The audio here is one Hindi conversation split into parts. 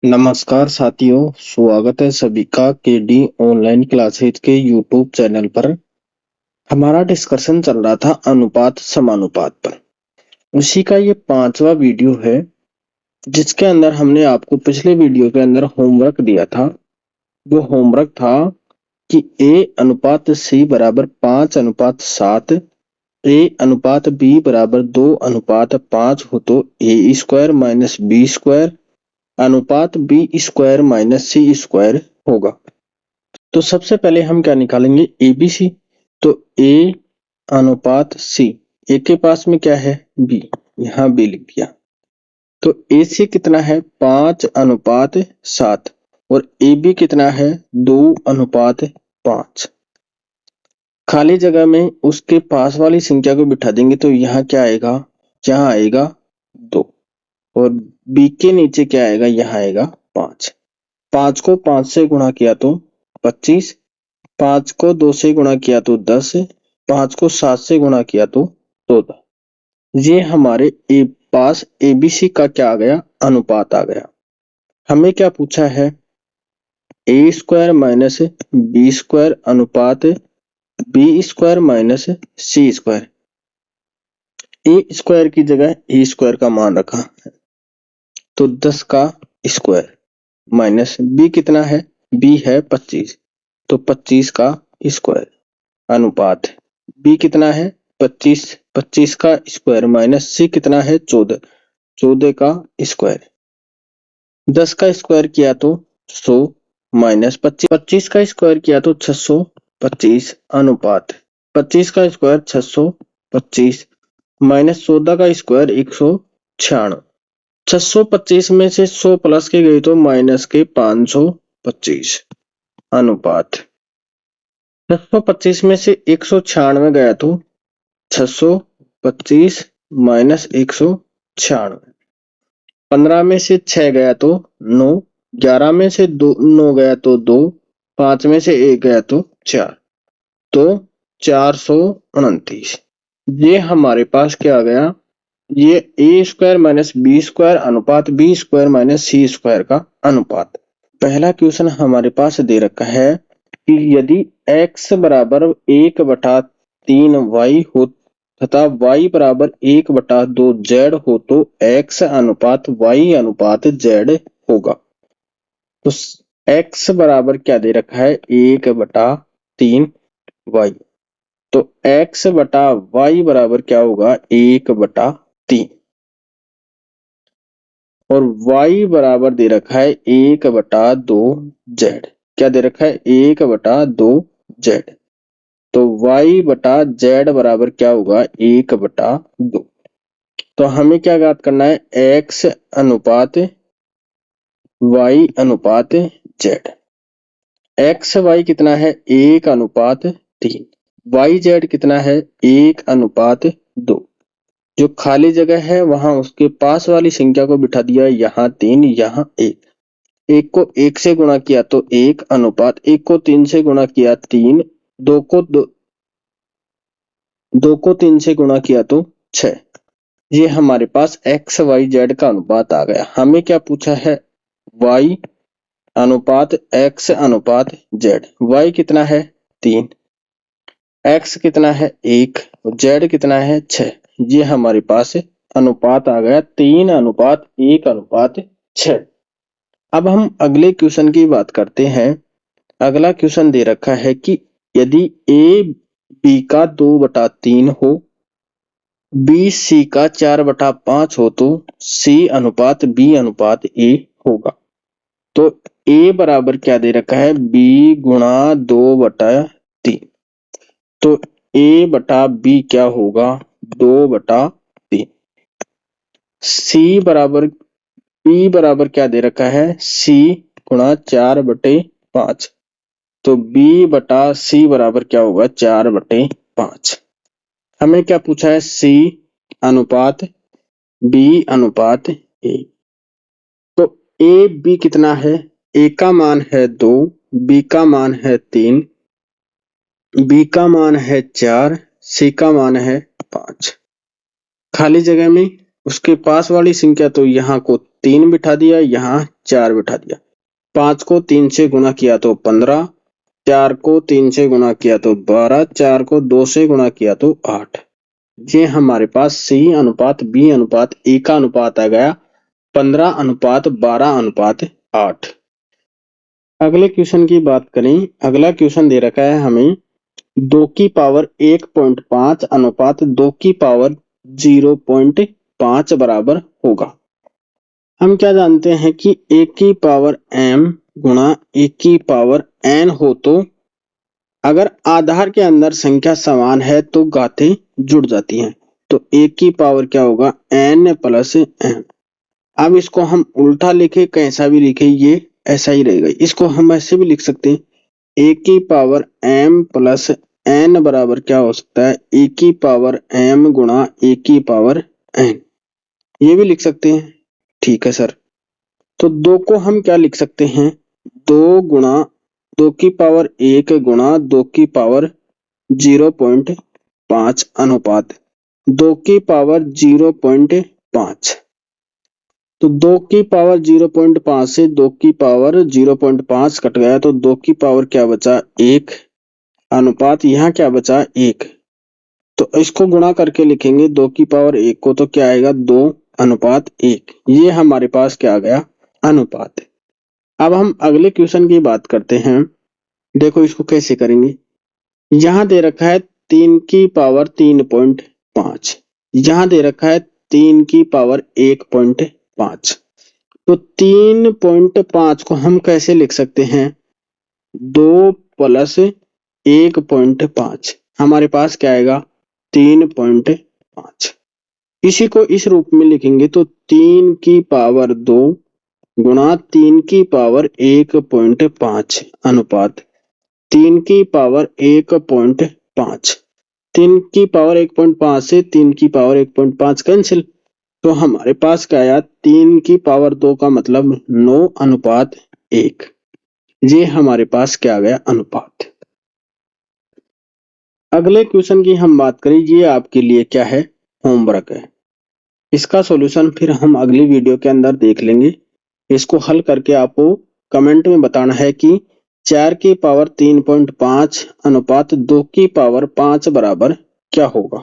नमस्कार साथियों, स्वागत है सभी का केडी ऑनलाइन क्लासेज के यूट्यूब चैनल पर। हमारा डिस्कशन चल रहा था अनुपात समानुपात पर। उसी का ये 5वां वीडियो है, जिसके अंदर हमने आपको पिछले वीडियो के अंदर होमवर्क दिया था। वो होमवर्क था कि A अनुपात C बराबर 5:7, A अनुपात B बराबर 2:5 हो तो A² माइनस B² अनुपात B² माइनस C² होगा। तो सबसे पहले हम क्या निकालेंगे, ABC। तो A अनुपात C, A के पास में क्या है, B, यहाँ B लिख दिया। तो AC कितना है, 5:7 और AB कितना है, 2:5। खाली जगह में उसके पास वाली संख्या को बिठा देंगे तो यहाँ क्या आएगा, यहाँ आएगा 2 और B के नीचे क्या आएगा, यहाँ आएगा 5। 5 को 5 से गुणा किया तो 25, 5 को 2 से गुणा किया तो 10, 5 को 7 से गुणा किया तो 14। ये हमारे पास ABC का क्या आ गया, अनुपात आ गया। हमें क्या पूछा है, A² माइनस B² अनुपात B² माइनस C²। A² की जगह A² का मान रखा है तो 10 का स्क्वायर माइनस B कितना है, B है 25 तो 25 का स्क्वायर अनुपात B कितना है 25, 25 का स्क्वायर माइनस C कितना है 14, 14 का स्क्वायर। 10 का स्क्वायर किया तो 100 माइनस 25, 25 का स्क्वायर किया तो 625 अनुपात 25 का स्क्वायर 625 माइनस 14 का स्क्वायर 196। 625 में से 100 प्लस के गई तो माइनस के 525 अनुपात 625 में से 196 गया तो 625 माइनस 196। 15 में से 6 गया तो 9, 11 में से 9 गया तो 2, 5 में से 1 गया तो 4, तो 429। ये हमारे पास क्या आ गया, ये A² माइनस B² अनुपात B² माइनस C² का अनुपात। पहला क्वेश्चन हमारे पास दे रखा है कि यदि x बराबर 1/3y हो तथा y बराबर 1/2z हो तो x अनुपात y अनुपात z होगा। तो x बराबर क्या दे रखा है, 1/3y। तो x बटा y बराबर क्या होगा, 1/3 और y बराबर दे रखा है 1/2z। क्या दे रखा है, 1/2z। तो y बटा z बराबर क्या होगा, 1/2। तो हमें क्या ज्ञात करना है, x अनुपात y अनुपात z। एक्स वाई कितना है, 1/3। वाई जेड कितना है, 1/2। जो खाली जगह है वहां उसके पास वाली संख्या को बिठा दिया, यहाँ 3 यहाँ 1। 1 को 1 से गुणा किया तो 1 अनुपात 1 को 3 से गुणा किया 3, 2 को 3 से गुणा किया तो 6। ये हमारे पास एक्स वाई जेड का अनुपात आ गया। हमें क्या पूछा है, वाई अनुपात एक्स अनुपात जेड। वाई कितना है 3, एक्स कितना है 1 और जेड कितना है 6। ये हमारे पास अनुपात आ गया 3:1:6। अब हम अगले क्वेश्चन की बात करते हैं। अगला क्वेश्चन दे रखा है कि यदि ए बी का 2/3 हो, बी सी का 4/5 हो तो सी अनुपात बी अनुपात ए होगा। तो ए बराबर क्या दे रखा है, बी गुणा 2/3। तो ए बटा बी क्या होगा, 2/3। सी बराबर बी बराबर क्या दे रखा है, सी गुणा 4/5। तो बी बटा सी बराबर क्या होगा, 4/5। हमें क्या पूछा है, सी अनुपात बी अनुपात ए। तो ए बी कितना है, ए का मान है 2, बी का मान है 3, बी का मान है 4, सी का मान है 5। खाली जगह में उसके पास वाली संख्या तो यहाँ को 3 बिठा दिया, यहाँ 4 बिठा दिया। 5 को 3 से गुणा किया तो 15, 4 को 3 से गुणा किया तो 12, 4 को 2 से गुणा किया तो 8। ये हमारे पास C अनुपात B अनुपात A का अनुपात आ गया 15:12:8। अगले क्वेश्चन की बात करें। अगला क्वेश्चन दे रखा है हमें 2 की पावर 1.5 अनुपात 2 की पावर 0.5 बराबर होगा। हम क्या जानते हैं कि 1 की पावर m गुणा 1 की पावर n हो तो अगर आधार के अंदर संख्या समान है तो घातें जुड़ जाती हैं। तो 1 की पावर क्या होगा n प्लस m। अब इसको हम उल्टा लिखे कैसा भी लिखे ये ऐसा ही रहेगा। इसको हम ऐसे भी लिख सकते हैं 1 की पावर m प्लस n बराबर क्या हो सकता है 1 की पावर m गुणा 1 की पावर n। ये भी लिख सकते हैं। ठीक है सर। तो 2 को हम क्या लिख सकते हैं 2 गुणा 2 की पावर 1 गुणा 2 की पावर 0.5 अनुपात 2 की पावर 0.5। तो 2 की पावर 0.5 से 2 की पावर 0.5 कट गया तो 2 की पावर क्या बचा 1 अनुपात यहाँ क्या बचा 1। तो इसको गुणा करके लिखेंगे 2 की पावर 1 को तो क्या आएगा 2 अनुपात 1। ये हमारे पास क्या आ गया अनुपात। अब हम अगले क्वेश्चन की बात करते हैं। देखो इसको कैसे करेंगे। यहाँ दे रखा है 3 की पावर 3.5, यहाँ दे रखा है 3 की पावर 1.5। तो 3.5 को हम कैसे लिख सकते हैं 2 प्लस 1.5। हमारे पास क्या आएगा 3.5। इसी को इस रूप में लिखेंगे तो 3 की पावर 2 गुणा 3 की पावर 1.5 अनुपात 3 की पावर 1.5। 3 की पावर 1.5 से 3 की पावर 1.5 कैंसिल। तो हमारे पास क्या आया 3 की पावर 2 का मतलब 9 अनुपात 1। ये हमारे पास क्या आ गया अनुपात। अगले क्वेश्चन की हम बात करें। ये आपके लिए क्या है होमवर्क है। इसका सॉल्यूशन फिर हम अगली वीडियो के अंदर देख लेंगे। इसको हल करके आपको कमेंट में बताना है कि 4 की पावर 3.5 अनुपात 2 की पावर 5 बराबर क्या होगा।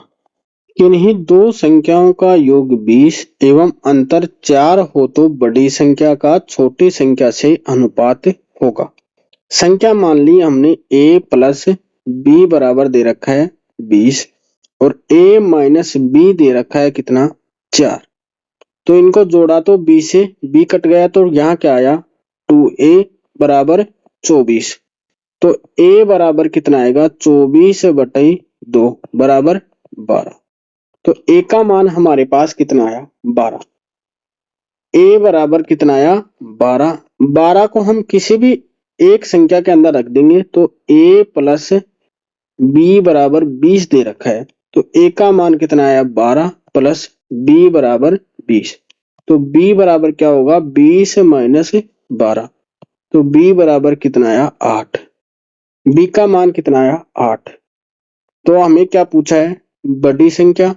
किन्हीं दो संख्याओं का योग 20 एवं अंतर 4 हो तो बड़ी संख्या का छोटी संख्या से अनुपात होगा। संख्या मान ली हमने a प्लस b बराबर दे रखा है 20 और a माइनस b दे रखा है कितना 4। तो इनको जोड़ा तो b से b कट गया तो यहाँ क्या आया 2a बराबर 24। तो a बराबर कितना आएगा 24/2 बराबर 12। तो a का मान हमारे पास कितना आया 12। a बराबर कितना आया 12। 12 को हम किसी भी एक संख्या के अंदर रख देंगे तो a प्लस b बराबर 20 दे रखा है। तो a का मान कितना आया 12 प्लस b बराबर 20। तो b बराबर क्या होगा 20 माइनस 12। तो b बराबर कितना आया 8। b का मान कितना आया 8। तो हमें क्या पूछा है बड़ी संख्या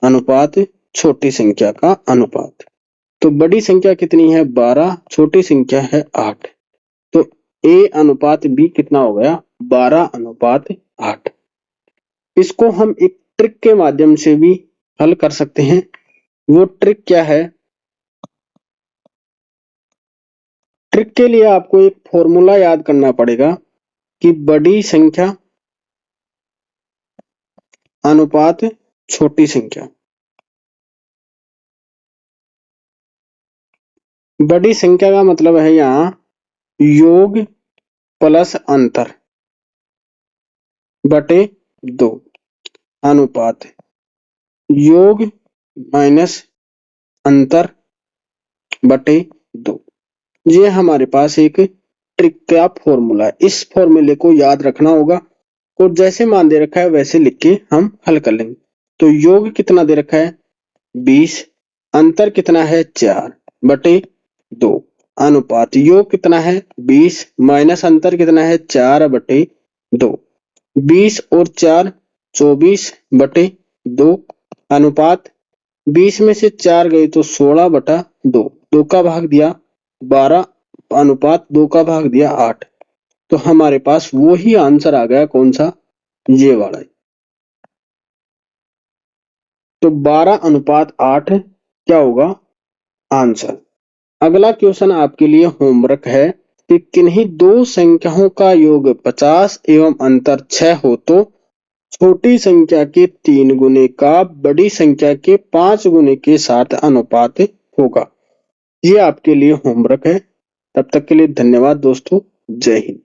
अनुपात छोटी संख्या का अनुपात। तो बड़ी संख्या कितनी है 12, छोटी संख्या है 8। तो a अनुपात b कितना हो गया 12:8। इसको हम एक ट्रिक के माध्यम से भी हल कर सकते हैं। वो ट्रिक क्या है। ट्रिक के लिए आपको एक फॉर्मूला याद करना पड़ेगा कि बड़ी संख्या अनुपात छोटी संख्या। बड़ी संख्या का मतलब है यहाँ योग प्लस अंतर बटे 2 अनुपात योग माइनस अंतर बटे 2। ये हमारे पास एक ट्रिक का फॉर्मूला है। इस फॉर्मूले को याद रखना होगा और जैसे मान दे रखा है वैसे लिख के हम हल कर लेंगे। तो योग कितना दे रखा है 20, अंतर कितना है 4 बटे 2 अनुपात योग कितना है 20 माइनस अंतर कितना है 4 बटे 2। 20 और 4 24 बटे 2 अनुपात 20 में से 4 गए तो 16 बटा 2। 2 का भाग दिया 12 अनुपात 2 का भाग दिया 8। तो हमारे पास वो ही आंसर आ गया, कौन सा, ये वाला। तो 12 अनुपात 8 क्या होगा आंसर। अगला क्वेश्चन आपके लिए होमवर्क है कि किन्हीं दो संख्याओं का योग 50 एवं अंतर 6 हो तो छोटी संख्या के 3 गुने का बड़ी संख्या के 5 गुने के साथ अनुपात होगा। ये आपके लिए होमवर्क है। तब तक के लिए धन्यवाद दोस्तों। जय हिंद।